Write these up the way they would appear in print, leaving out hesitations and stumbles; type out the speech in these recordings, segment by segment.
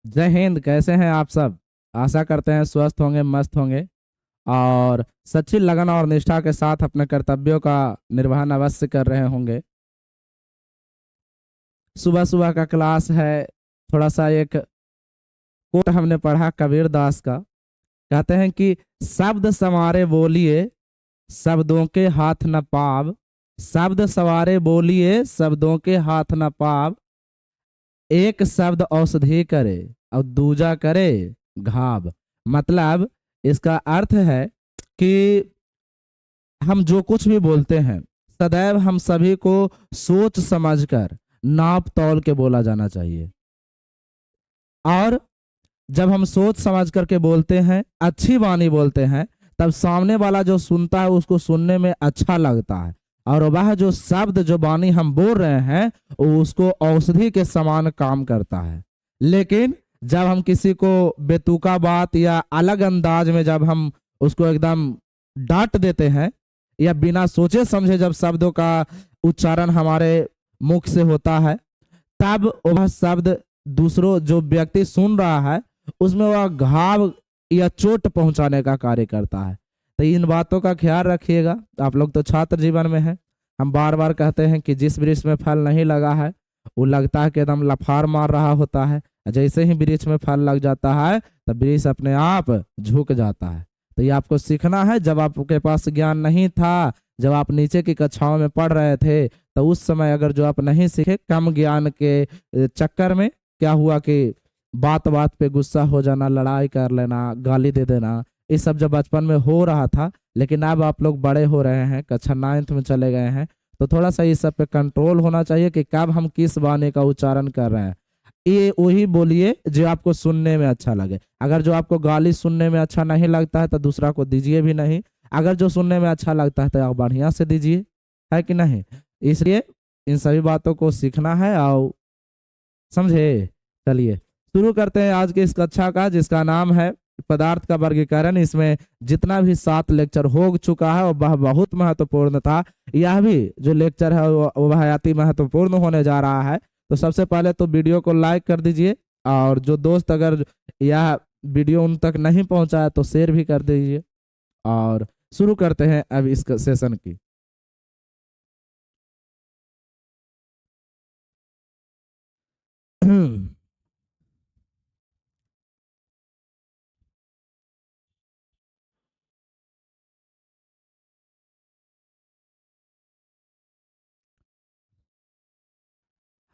जय हिंद। कैसे हैं आप सब? आशा करते हैं स्वस्थ होंगे, मस्त होंगे और सच्ची लगन और निष्ठा के साथ अपने कर्तव्यों का निर्वहन अवश्य कर रहे होंगे। सुबह सुबह का क्लास है। थोड़ा सा एक कोट हमने पढ़ा कबीर दास का। कहते हैं कि शब्द संवारे बोलिए, शब्दों के हाथ न पाव। शब्द संवारे बोलिए, शब्दों के हाथ न पाव। एक शब्द औषधि करे और दूजा करे घाव। मतलब इसका अर्थ है कि हम जो कुछ भी बोलते हैं सदैव हम सभी को सोच समझकर नाप तौल के बोला जाना चाहिए। और जब हम सोच समझ करके बोलते हैं, अच्छी वाणी बोलते हैं, तब सामने वाला जो सुनता है उसको सुनने में अच्छा लगता है और वह जो शब्द जो वाणी हम बोल रहे हैं वो उसको औषधि के समान काम करता है। लेकिन जब हम किसी को बेतुका बात या अलग अंदाज में जब हम उसको एकदम डांट देते हैं या बिना सोचे समझे जब शब्दों का उच्चारण हमारे मुख से होता है, तब वह शब्द दूसरों जो व्यक्ति सुन रहा है उसमें वह घाव या चोट पहुंचाने का कार्य करता है। तो इन बातों का ख्याल रखिएगा। आप लोग तो छात्र जीवन में हैं। हम बार बार कहते हैं कि जिस वृक्ष में फल नहीं लगा है वो लगता है कि एकदम लफार मार रहा होता है। जैसे ही वृक्ष में फल लग जाता है तब वृक्ष अपने आप झुक जाता है। तो ये आपको सीखना है। जब आपके पास ज्ञान नहीं था, जब आप नीचे की कक्षाओं में पढ़ रहे थे, तो उस समय अगर जो आप नहीं सीखे, कम ज्ञान के चक्कर में क्या हुआ कि बात बात पे गुस्सा हो जाना, लड़ाई कर लेना, गाली दे देना, ये सब जब बचपन में हो रहा था। लेकिन अब आप लोग बड़े हो रहे हैं, कक्षा 9th में चले गए हैं, तो थोड़ा सा इस सब पे कंट्रोल होना चाहिए कि कब हम किस वाणी का उच्चारण कर रहे हैं। ये वही बोलिए जो आपको सुनने में अच्छा लगे। अगर जो आपको गाली सुनने में अच्छा नहीं लगता है तो दूसरा को दीजिए भी नहीं। अगर जो सुनने में अच्छा लगता है तो आप बढ़िया से दीजिए, है कि नहीं। इसलिए इन सभी बातों को सीखना है और समझे। चलिए शुरू करते हैं आज के इस कक्षा का, जिसका नाम है पदार्थ का वर्गीकरण। इसमें जितना भी 7 लेक्चर हो चुका है वह बहुत महत्वपूर्ण था। यह भी जो लेक्चर है वह अति महत्वपूर्ण होने जा रहा है। तो सबसे पहले तो वीडियो को लाइक कर दीजिए और जो दोस्त अगर यह वीडियो उन तक नहीं पहुंचा है तो शेयर भी कर दीजिए। और शुरू करते हैं अब इस सेशन की।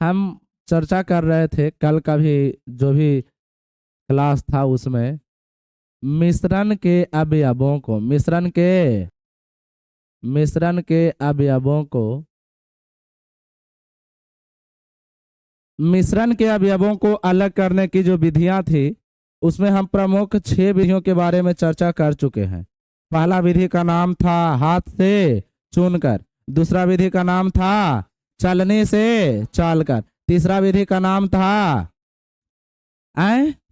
हम चर्चा कर रहे थे कल का भी जो भी क्लास था उसमें मिश्रण के अवयवों को अलग करने की जो विधियां थी उसमें हम प्रमुख 6 विधियों के बारे में चर्चा कर चुके हैं। पहला विधि का नाम था हाथ से चुनकर, दूसरा विधि का नाम था चलने से चालकर, तीसरा विधि का नाम था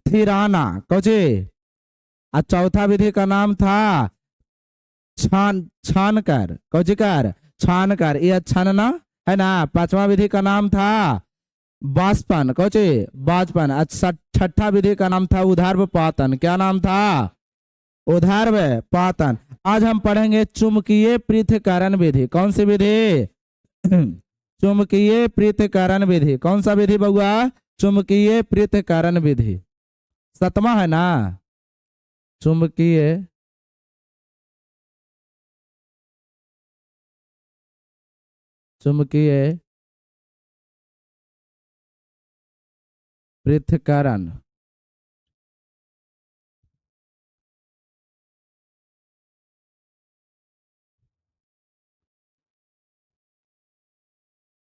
थिराना कोचे, और चौथा विधि का नाम था छान छान कर कौजिकर छान कर, यह छानना है ना। पांचवा विधि का नाम था बाष्पन कौचे बाजपन। अच्छा, छठा विधि का नाम था उधार्व पातन। क्या नाम था? उधार्व पातन। आज हम पढ़ेंगे चुंबकीय पृथक्करण विधि। कौन सी विधि? चुंबकीय पृथक्करण विधि। कौन सा विधि बउआ? चुंबकीय पृथक्करण विधि। 7वां है ना, चुंबकीय चुंबकीय पृथक्करण।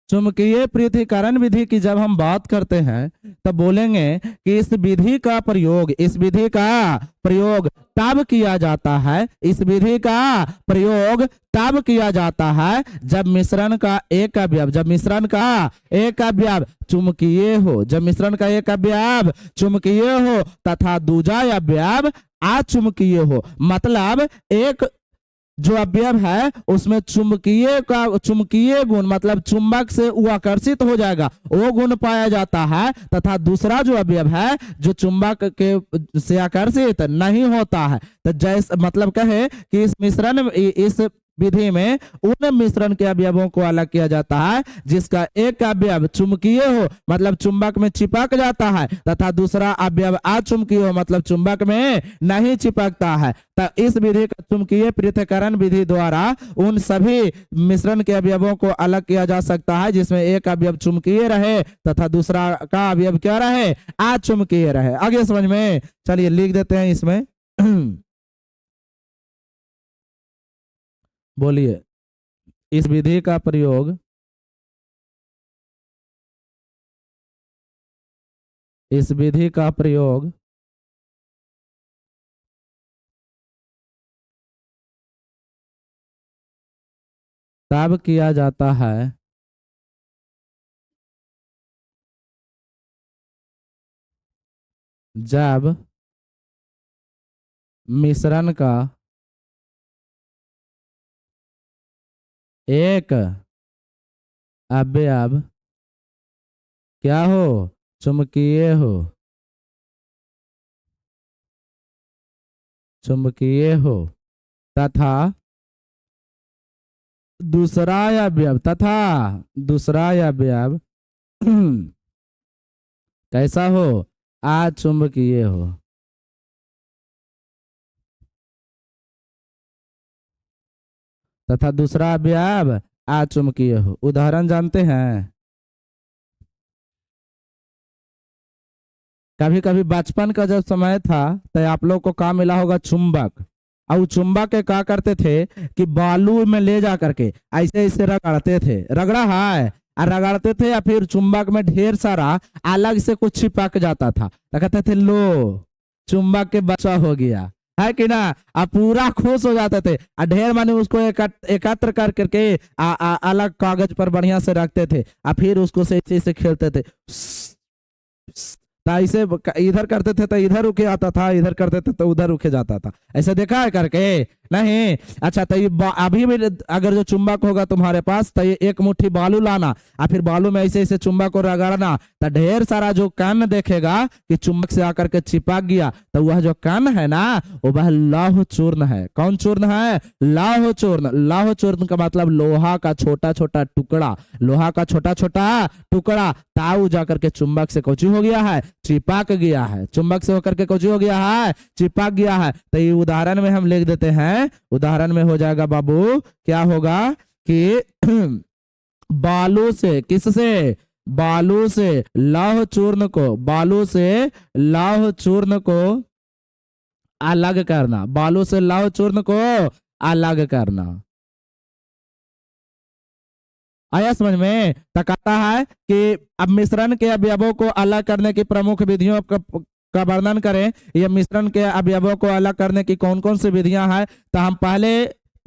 चुंबकीय पृथक्करण विधि की जब हम बात करते हैं तब बोलेंगे कि इस विधि का प्रयोग तब किया जाता है, इस विधि का प्रयोग तब किया जाता है जब मिश्रण का एक अवयव चुंबकीय हो, जब मिश्रण का एक अवयव चुंबकीय हो तथा दूजा अवयव अचुंबकीय हो। मतलब एक जो अवयव है उसमें चुंबकीय गुण मतलब चुंबक से वो आकर्षित हो जाएगा, वो गुण पाया जाता है। तथा दूसरा जो अवयव है जो चुंबक के से आकर्षित नहीं होता है। तो जैसे मतलब कहे कि इस विधि में उन मिश्रण के अवयवों को अलग किया जाता है जिसका एक अवयव चुंबकीय हो मतलब चुंबक में चिपक जाता है, तथा दूसरा अवयव अचुंबकीय हो मतलब चुंबक में नहीं चिपकता है। तो इस विधि का चुंबकीय पृथक्करण विधि द्वारा उन सभी मिश्रण के अवयवों को अलग किया जा सकता है जिसमें एक अवयव चुंबकीय रहे तथा दूसरा का अवयव क्या रहे, अचुंबकीय रहे। आगे समझ में, चलिए लिख देते हैं इसमें। बोलिए, इस विधि का प्रयोग तब किया जाता है जब मिश्रण का एक अवयव क्या हो, चुंबकीय हो तथा दूसरा अवयव कैसा हो, अचुंबकीय हो। तथा दूसरा अवयव अचुंबकीय हो। उदाहरण जानते हैं, कभी कभी बचपन का जब समय था तो आप लोग को काम मिला होगा चुंबक, और वो चुंबक के क्या करते थे कि बालू में ले जा करके ऐसे ऐसे रगड़ते थे, रगड़ा है और रगड़ते थे, या फिर चुंबक में ढेर सारा अलग से कुछ चिपक जाता था तो कहते थे लो चुंबक के बचा हो गया, है कि ना। अब पूरा खुश हो जाते थे और ढेर माने उसको एकत्र कर करके अलग कागज पर बढ़िया से रखते थे और फिर उसको से ऐसे ऐसे खेलते थे। तो ऐसे इधर करते थे तो इधर रुके आता था, इधर करते थे तो उधर रुके जाता था। ऐसे देखा है करके नहीं? अच्छा, तो ये अभी भी अगर जो चुंबक होगा तुम्हारे पास तो ये एक मुट्ठी बालू लाना और फिर बालू में ऐसे ऐसे चुंबक को रगड़ना, तो ढेर सारा जो कण देखेगा कि चुंबक से आकर के चिपक गया, तो वह जो कण है ना वो वह लौह चूर्ण है। कौन चूर्ण है? लौह चूर्ण। लौह चूर्ण का मतलब लोहा का छोटा छोटा टुकड़ा, लोहा का छोटा छोटा टुकड़ा ताऊ जाकर के चुंबक से कोची हो गया है, चिपक गया है। चुंबक से होकर के कोची हो गया है, चिपक गया है। तो ये उदाहरण में हम लिख देते हैं, उदाहरण में हो जाएगा बाबू, क्या होगा कि बालू से, किससे? बालू से लौह चूर्ण को, बालू से लौह चूर्ण को अलग करना, बालू से लौह चूर्ण को अलग करना। आया समझ में? तो कहता है कि अब मिश्रण के अवयवों को अलग करने की प्रमुख विधियों का वर्णन करें। ये मिश्रण के अवयवों को अलग करने की कौन कौन सी विधियां हैं? तो हम पहले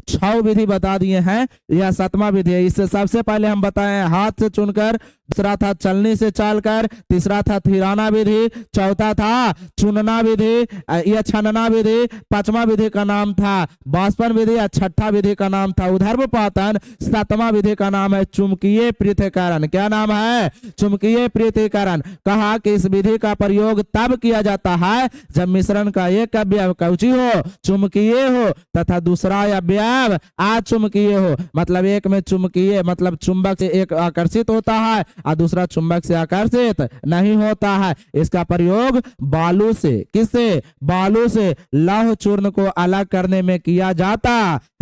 6 विधि बता दिए हैं, यह 7वां विधि है। इससे सबसे पहले हम बताए हाथ से चुनकर, दूसरा था चलनी से चालकर, तीसरा था थिराना विधि, चौथा था चुनना विधि या छनना विधि, 5वां विधि का नाम था बाष्पन विधि और 6ठा विधि का नाम था ऊर्ध्वपातन, 7वां विधि का नाम है चुंबकीय पृथक्करण। क्या नाम है? चुंबकीय पृथक्करण। कहा कि इस विधि का प्रयोग तब किया जाता है जब मिश्रण का एक अवयव कौची हो, चुंबकीय हो तथा दूसरा अवयव अचुंबकीय हो। मतलब एक में चुंबकीय मतलब चुंबक से एक आकर्षित होता है और दूसरा चुंबक से आकर्षित नहीं होता है। इसका प्रयोग बालू से, किससे? बालू से लौह चूर्ण को अलग करने में किया जाता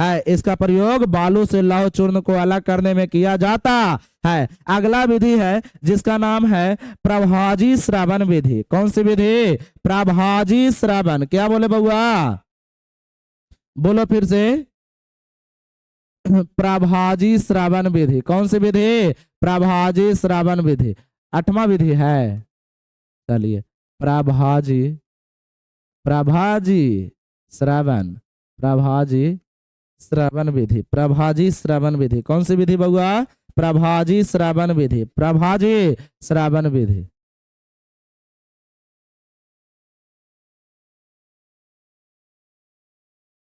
है। इसका प्रयोग बालू से लौह चूर्ण को अलग करने में किया जाता है। अगला विधि है जिसका नाम है प्रभाजी श्रवण विधि। कौन सी विधि? प्रभाजी श्रवण। क्या बोले बउआ? बोलो फिर से। प्रभाजी श्रवण विधि। कौन सी विधि? प्रभाजी श्रवण विधि। 8वां विधि है। चलिए, प्रभाजी प्रभाजी श्रवण, प्रभाजी श्रवण विधि, प्रभाजी श्रवण विधि। कौन सी विधि बउआ? प्रभाजी श्रवण विधि, प्रभाजी श्रवण विधि।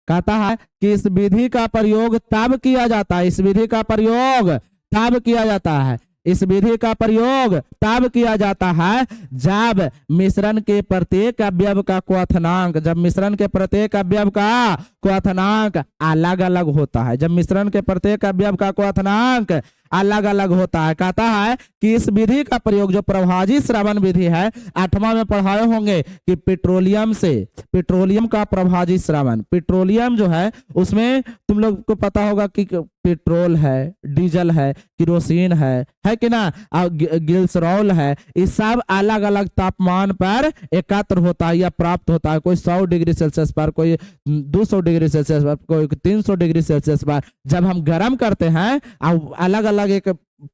कहता है कि इस विधि का प्रयोग तब किया जाता है, इस विधि का प्रयोग तब किया जाता है, इस विधि का प्रयोग तब किया जाता है जब मिश्रण के प्रत्येक अवयव का क्वथनांक, जब मिश्रण के प्रत्येक अवयव का क्वथनांक अलग अलग होता है, जब मिश्रण के प्रत्येक अवयव का क्वथनांक अलग अलग होता है। कहता है कि इस विधि का प्रयोग, जो प्रभाजी श्रवण विधि है, 8वां में पढ़ाए होंगे कि पेट्रोलियम से, पेट्रोलियम का प्रभाजी श्रवण, पेट्रोलियम जो है उसमें तुम लोग को पता होगा कि पेट्रोल है, डीजल है, किरोसिन है कि ना, और ग्लिसरॉल है, ये सब अलग अलग तापमान पर एकत्र होता है या प्राप्त होता है। कोई 100 डिग्री सेल्सियस पर, कोई 200 डिग्री सेल्सियस पर, कोई 300 डिग्री सेल्सियस पर जब हम गर्म करते हैं अलग अलग एक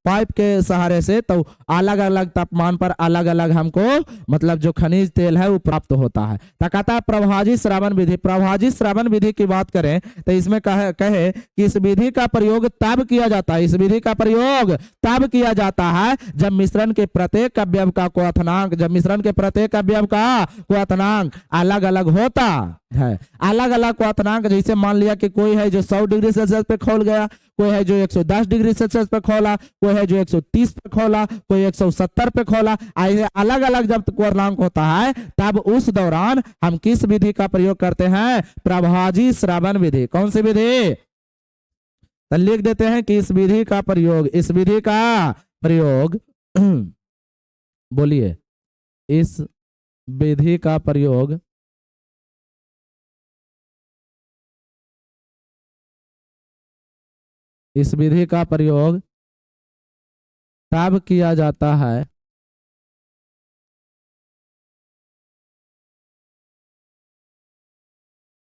पाइप के सहारे से, तो अलग अलग तापमान पर अलग अलग हमको मतलब जो खनिज तेल है वो प्राप्त होता है। तो कहता है प्रभाजी श्रवण विधि, प्रभाजी श्रवण विधि की बात करें तो इसमें कहे कि इस विधि का प्रयोग तब किया जाता है, इस विधि का प्रयोग तब किया जाता है जब मिश्रण के प्रत्येक अवयव का क्वथनांक, जब मिश्रण के प्रत्येक अवयव का क्वथनांक अलग अलग होता है, अलग अलग क्वथनांक। जैसे मान लिया कि कोई है जो 100 डिग्री सेल्सियस पे खोल गया, कोई है जो 110 डिग्री सेल्सियस पे खोला, कोई है जो 130 पे खोला, कोई 170 पे खोला, अलग अलग जब क्वथनांक होता है तब उस दौरान हम किस विधि का प्रयोग करते हैं? प्रभाजी श्रवण विधि। कौन सी विधि? तो लिख देते हैं कि इस विधि का प्रयोग, इस विधि का प्रयोग बोलिए, इस विधि का प्रयोग इस विधि का प्रयोग तब किया जाता है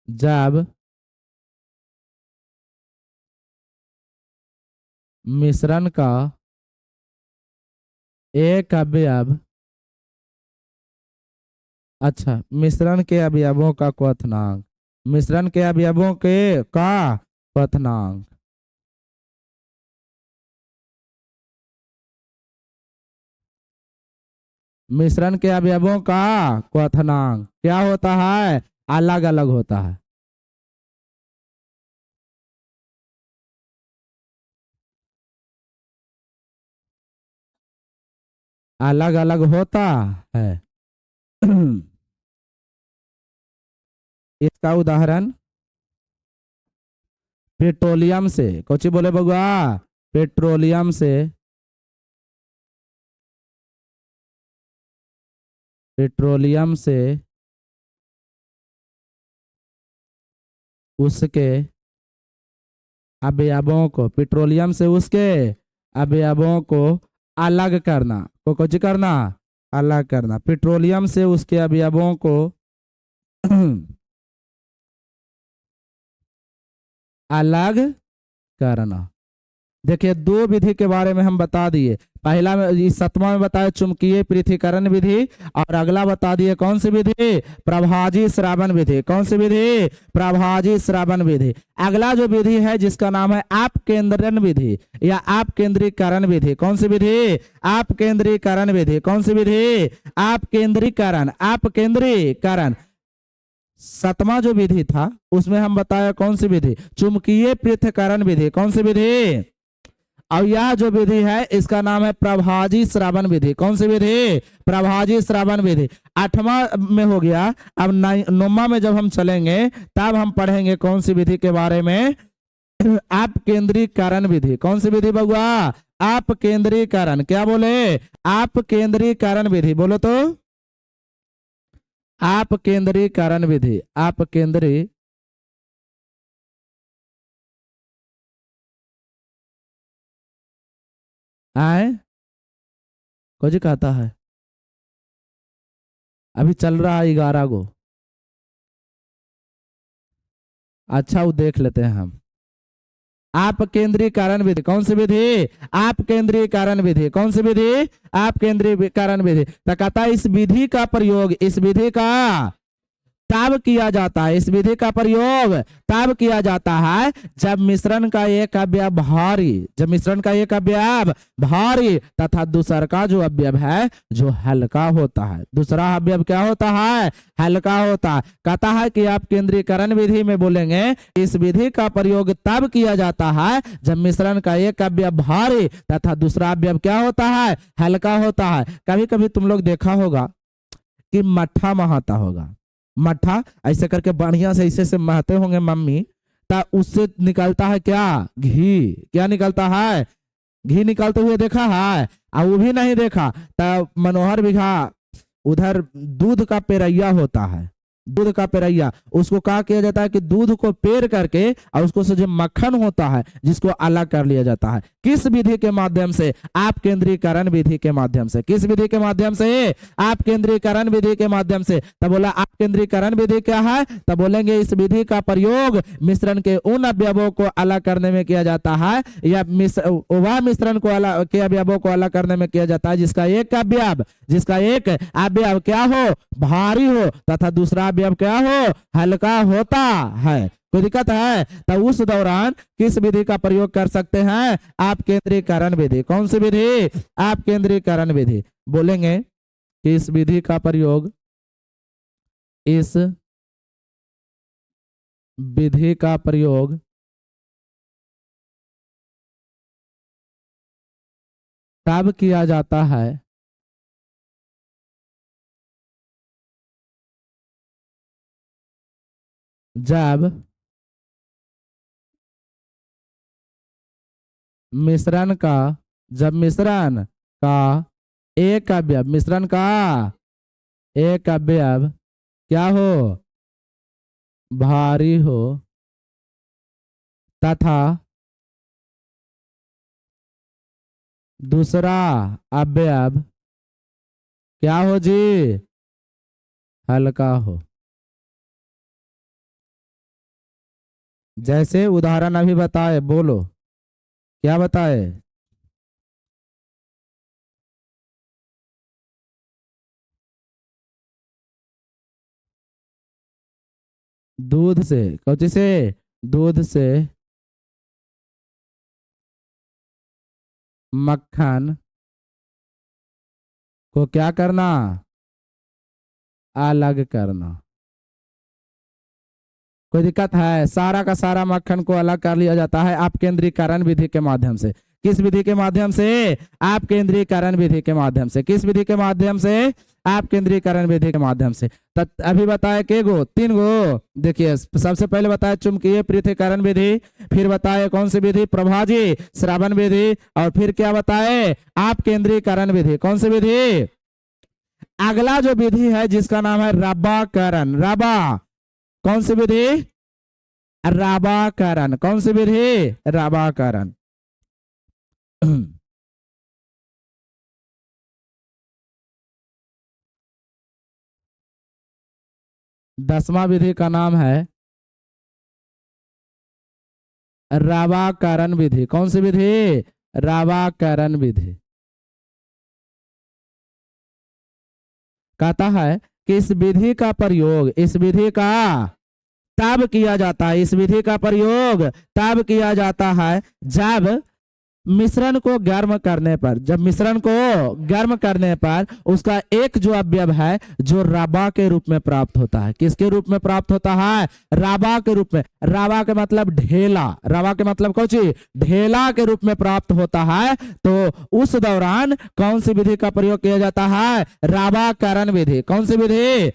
जब मिश्रण का एक अवयव, अच्छा मिश्रण के अवयवों का क्वथनांक, मिश्रण के अवयवों के का क्वथनांक, मिश्रण के अवयवों का क्वथनांक क्या होता है? अलग अलग होता है, अलग अलग होता है। इसका उदाहरण पेट्रोलियम से, कोची बोले बगुआ? पेट्रोलियम से, पेट्रोलियम से उसके अवयवों को, पेट्रोलियम से उसके अवयवों को अलग करना, को कुछ करना, अलग करना, पेट्रोलियम से उसके अवयवों को अलग करना। देखिए दो विधि के बारे में हम बता दिए, पहला में इस 7वां में बताया चुंबकीय पृथक्करण विधि, और अगला बता दिए कौन सी विधि? प्रभाजी श्रवण विधि। कौन सी विधि? प्रभाजी श्रवण विधि। अगला जो विधि है जिसका नाम है आप केंद्रण विधि या आप केंद्रीकरण विधि। कौन सी विधि? आप केंद्रीकरण विधि। कौन सी विधि? आप केंद्रीकरण, आप केंद्रीकरण। 7वां जो विधि था उसमें हम बताया कौन सी विधि? चुंबकीय पृथक्करण विधि। कौन सी विधि? और यह जो विधि है इसका नाम है प्रभाजी श्रवण विधि। कौन सी विधि? प्रभाजी श्रवण विधि। 8वां में हो गया। अब 9वां में जब हम चलेंगे तब हम पढ़ेंगे कौन सी विधि के बारे में? आप केंद्रीकरण विधि। कौन सी विधि बउआ? आप केंद्रीकरण। क्या बोले? आप केंद्रीकरण विधि। बोलो तो, आप केंद्रीकरण विधि। आप केंद्रीय आए कुछ कहता है, अभी चल रहा है 11 गो। अच्छा वो देख लेते हैं हम। आप केंद्रीकरण विधि। कौन सी विधि? आप केंद्रीकरण विधि। कौन सी विधि? आप केंद्रीकरण विधि। तो कहता है इस विधि का प्रयोग, इस विधि का तब किया जाता है, इस विधि का प्रयोग तब किया जाता है जब मिश्रण का एक अवयव भारी, जब मिश्रण का एक अवयव भारी तथा दूसरा का जो अवयव है जो हल्का होता है। दूसरा अवयव क्या होता है? हल्का होता है। कहता है कि आप केंद्रीकरण विधि में बोलेंगे इस विधि का प्रयोग तब किया जाता है जब मिश्रण का एक अवयव भारी तथा दूसरा अवयव क्या होता है? हल्का होता है। कभी कभी तुम लोग देखा होगा कि मट्ठा महाता होगा, मट्ठा ऐसे करके बढ़िया से ऐसे से महते होंगे मम्मी, ता उससे निकलता है क्या? घी। क्या निकलता है? घी निकलते हुए देखा है? और वो भी नहीं देखा तब मनोहर बिघा उधर दूध का पेरैया होता है, दूध का पेरैया, उसको क्या किया जाता है कि दूध को पेर करके और उसको से जो मक्खन होता है जिसको अलग कर लिया जाता है। किस विधि के माध्यम से? आप केंद्रीकरण विधि के माध्यम से। किस विधि के माध्यम से? आप केंद्रीकरण विधि के माध्यम से। तब बोला आप केंद्रीकरण विधि क्या है? तब बोलेंगे इस विधि का प्रयोग मिश्रण के उन अवयवों को अलग करने में किया जाता है या वह मिश्रण को अलग के अवयवों को अलग करने में किया जाता है जिसका एक अवयव क्या हो? भारी हो तथा दूसरा अवयव क्या हो? हल्का होता है। कोई दिक्कत है? तो उस दौरान किस विधि का प्रयोग कर सकते हैं? आप केंद्रीकरण विधि। कौन सी विधि? आप केंद्रीकरण विधि। बोलेंगे कि इस विधि का प्रयोग, इस विधि का प्रयोग तब किया जाता है जब मिश्रण का एक अवयव, मिश्रण का एक अवयव क्या हो? भारी हो तथा दूसरा अवयव क्या हो जी? हल्का हो। जैसे उदाहरण अभी बताए, बोलो क्या बताए? दूध से, कौची से? दूध से मक्खन को क्या करना? अलग करना। कोई दिक्कत है? सारा का सारा मक्खन को अलग कर लिया जाता है आप केंद्रीकरण विधि के माध्यम से। किस विधि के माध्यम से? आप केंद्रीकरण विधि के माध्यम से। किस विधि के माध्यम से? आप केंद्रीकरण विधि के माध्यम से। अभी बताया के गो? 3 गो। देखिए सबसे पहले बताया चुंबकीय पृथक्करण विधि, फिर बताए कौन सी विधि? प्रभाजी श्रावण विधि, और फिर क्या बताए? आप केंद्रीकरण विधि। कौन सी विधि? अगला जो विधि है जिसका नाम है रबाकरण। रबा, कौन सी विधि? रबाकरण। कौन सी विधि? रबाकरण। 10वां विधि का नाम है रबाकरण विधि। कौन सी विधि? रबाकरण विधि। कहता है कि इस विधि का प्रयोग, इस विधि का तब किया जाता है, इस विधि का प्रयोग तब किया जाता है जब मिश्रण को गर्म करने पर, जब मिश्रण को गर्म करने पर उसका एक जो अवयव है जो राबा के रूप में प्राप्त होता है। किसके रूप में प्राप्त होता है? राबा के रूप में। राबा के मतलब ढेला, राबा के मतलब कौन सी? ढेला के रूप में प्राप्त होता है। तो उस दौरान कौन सी विधि का प्रयोग किया जाता है? रबाकरण विधि। कौन सी विधि?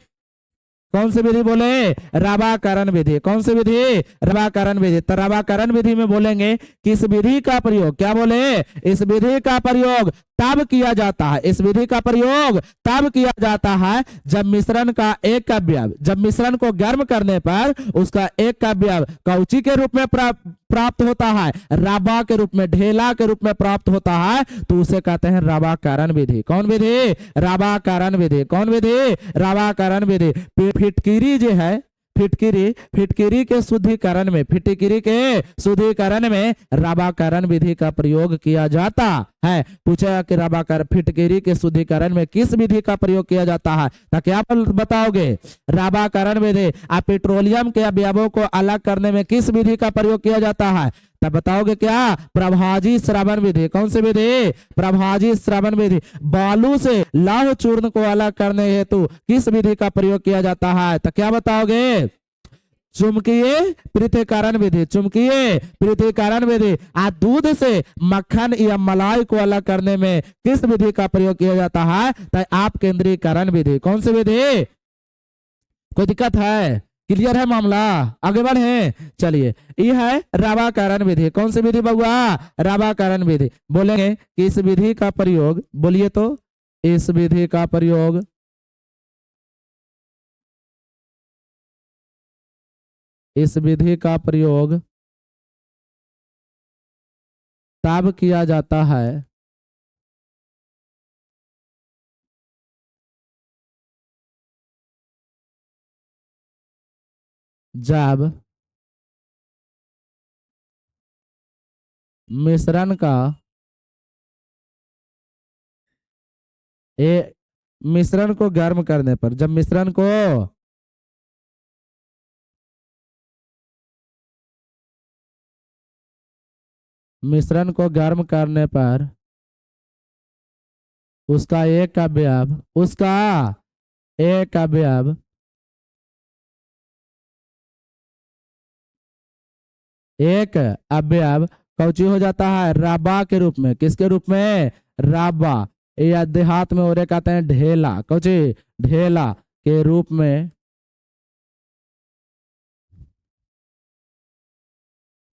कौन सी विधि बोले? रबाकरण विधि। कौन सी विधि? रबाकरण विधि। तो रबाकरण विधि में बोलेंगे कि इस विधि का प्रयोग, क्या बोले? इस विधि का प्रयोग तब किया जाता है, इस विधि का प्रयोग तब किया जाता है जब मिश्रण का एक अवयव, जब मिश्रण को गर्म करने पर उसका एक अवयव कौची के रूप में प्राप्त होता है? राबा के रूप में, ढेला के रूप में प्राप्त होता है, तो उसे कहते हैं रबाकरण विधि। कौन विधि? रबाकरण विधि। कौन विधि? रबाकरण विधि। फिटकिरी जो है, फिटकिरी के शुद्धिकरण में, फिटकिरी के शुद्धिकरण में रबाकरण विधि का प्रयोग किया जाता है। पूछेगा कि रवाकर फिटकिरी के शुद्धिकरण में किस विधि का प्रयोग किया जाता है, तो क्या बताओगे? रवाकरण विधि। आप पेट्रोलियम के अवयवों को अलग करने में किस विधि का प्रयोग किया जाता है, तब बताओगे क्या? प्रभाजी श्रवण विधि। कौन सी विधि? प्रभाजी श्रवण विधि। बालू से लौह चूर्ण को अलग करने हेतु किस विधि का प्रयोग किया जाता है, तो क्या बताओगे? चुंबकीय पृथक्करण विधि। चुंबकीय पृथक्करण विधि। आज दूध से मक्खन या मलाई को अलग करने में किस विधि का प्रयोग किया जाता है, तो आप केंद्रीकरण विधि। कौन सी विधि? कोई दिक्कत है? क्लियर है मामला? आगे बढ़े। चलिए, यह है रवाकरण विधि। कौन सी विधि बउआ? रवाकरण विधि। बोलेंगे कि इस विधि का प्रयोग, बोलिए तो, इस विधि का प्रयोग इस विधि का प्रयोग तब किया जाता है जब मिश्रण का ए मिश्रण को गर्म करने पर, जब मिश्रण को गर्म करने पर उसका एक अवयव उसका एक अवयव एक अवयव कौची हो जाता है? राबा के रूप में। किसके रूप में? राबा। या देहात में और कहते हैं ढेला। कौची? ढेला के रूप में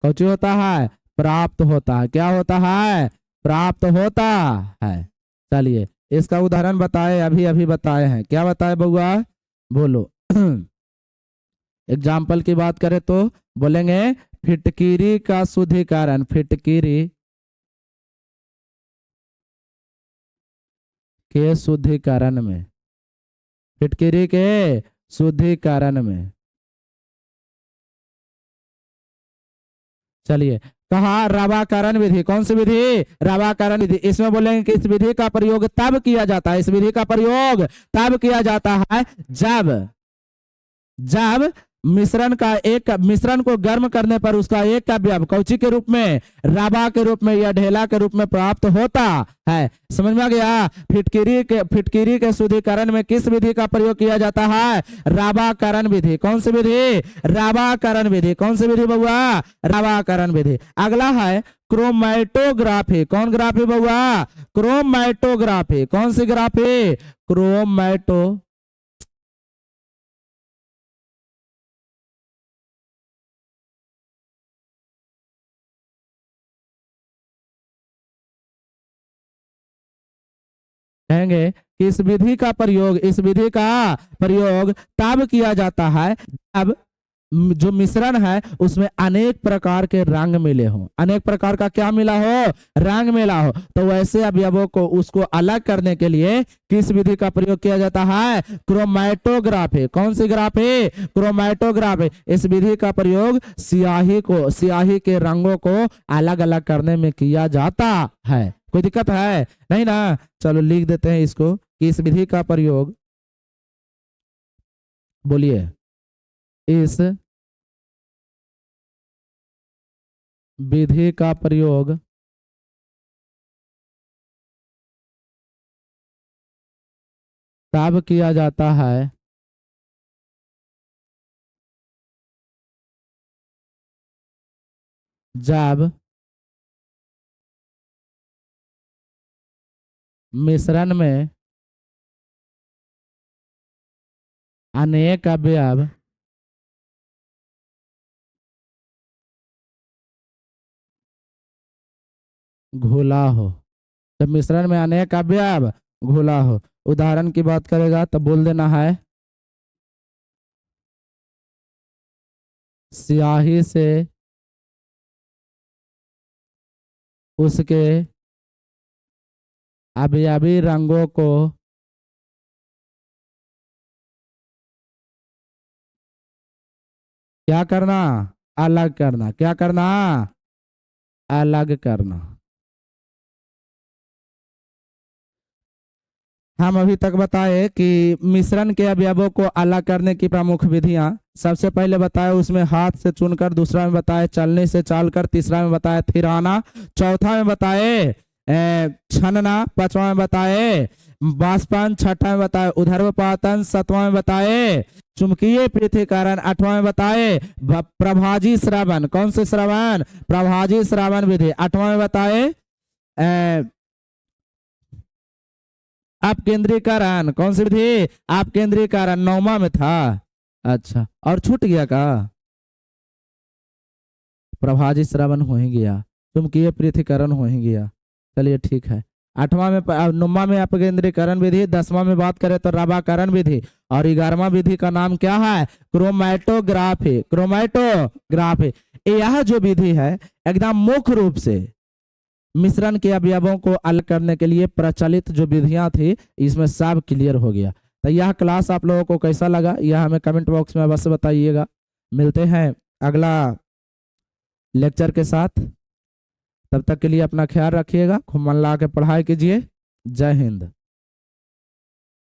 कौची होता है? प्राप्त होता है। क्या होता है? प्राप्त होता है। चलिए, इसका उदाहरण बताए, अभी अभी बताए हैं। क्या बताए बउआ? बोलो। एग्जाम्पल की बात करें तो बोलेंगे फिटकीरी का शुद्धिकरण। फिटकीरी के शुद्धिकरण में, फिटकीरी के शुद्धिकरण में, चलिए, कहा रवाकरण विधि। कौन सी विधि? रवाकरण विधि। इसमें बोलेंगे कि इस विधि का प्रयोग तब किया जाता है, इस विधि का प्रयोग तब किया जाता है जब जब मिश्रण को गर्म करने पर उसका एक अवयव कौची के रूप में? राबा के रूप में या ढेला के रूप में प्राप्त होता है। समझ में आ गया? फिटकिरी के शुद्धिकरण में किस विधि का प्रयोग किया जाता है? राबाकरण विधि। कौन सी विधि? राबाकरण विधि। कौन सी विधि बउआ? राबाकरण विधि। अगला है क्रोमैटोग्राफी। कौन ग्राफी बउआ? क्रोमैटोग्राफी। कौन सी ग्राफी? क्रोमैटो कहेंगे कि इस विधि का प्रयोग तब किया जाता है जब जो मिश्रण है उसमें अनेक प्रकार के रंग मिले हो। अनेक प्रकार का क्या मिला हो? रंग मिला हो। तो वैसे अवयवों को उसको अलग करने के लिए किस विधि का प्रयोग किया जाता है? क्रोमैटोग्राफी। कौन सी ग्राफी? क्रोमैटोग्राफी। इस विधि का प्रयोग स्याही के रंगों को अलग अलग करने में किया जाता है। कोई दिक्कत है? नहीं ना? चलो लिख देते हैं इसको कि इस विधि का प्रयोग, बोलिए, इस विधि का प्रयोग तब किया जाता है जब मिश्रण में अनेक अवयव घुला हो। जब मिश्रण में अनेक अवयव घुला हो। उदाहरण की बात करेगा तो बोल देना है स्याही से उसके अवयवी रंगों को क्या करना? अलग करना। क्या करना? अलग करना। हम अभी तक बताए कि मिश्रण के अवयवों को अलग करने की प्रमुख विधियां। सबसे पहले बताया उसमें हाथ से चुनकर, दूसरा में बताया चलने से चालकर, तीसरा में बताया थिराना, चौथा में बताए छनना, पांचवा में बताए बाष्पन, छठा में बताए ऊर्ध्वपातन, सातवां में बताए चुंबकीय पृथक्करण, आठवां में बताए प्रभाजी श्रवण। कौन से श्रवण? प्रभाजी श्रवण विधि। आठवां में बताए अपकेंद्रीकरण। कौन सी विधि? अपकेंद्रीकरण। नौवां में था। अच्छा, और छूट गया का? प्रभाजी श्रवण हो ही गया, चुंबकीय पृथक्करण हो ही गया। चलिए ठीक है। आठवां में नौवां में अपकेंद्रीकरण विधि, 10वां में बात करें तो रवाकरण विधि, और 11वां विधि का नाम क्या है? क्रोमैटोग्राफी। क्रोमैटोग्राफी। यह जो विधि है एकदम मुख्य रूप से मिश्रण के अवयवों को अलग करने के लिए प्रचलित जो विधियां थी, इसमें सब क्लियर हो गया। तो यह क्लास आप लोगों को कैसा लगा यह हमें कमेंट बॉक्स में अवश्य बताइएगा। मिलते हैं अगला लेक्चर के साथ। तब तक के लिए अपना ख्याल रखिएगा, खूब मन लगा के पढ़ाई कीजिए। जय हिंद।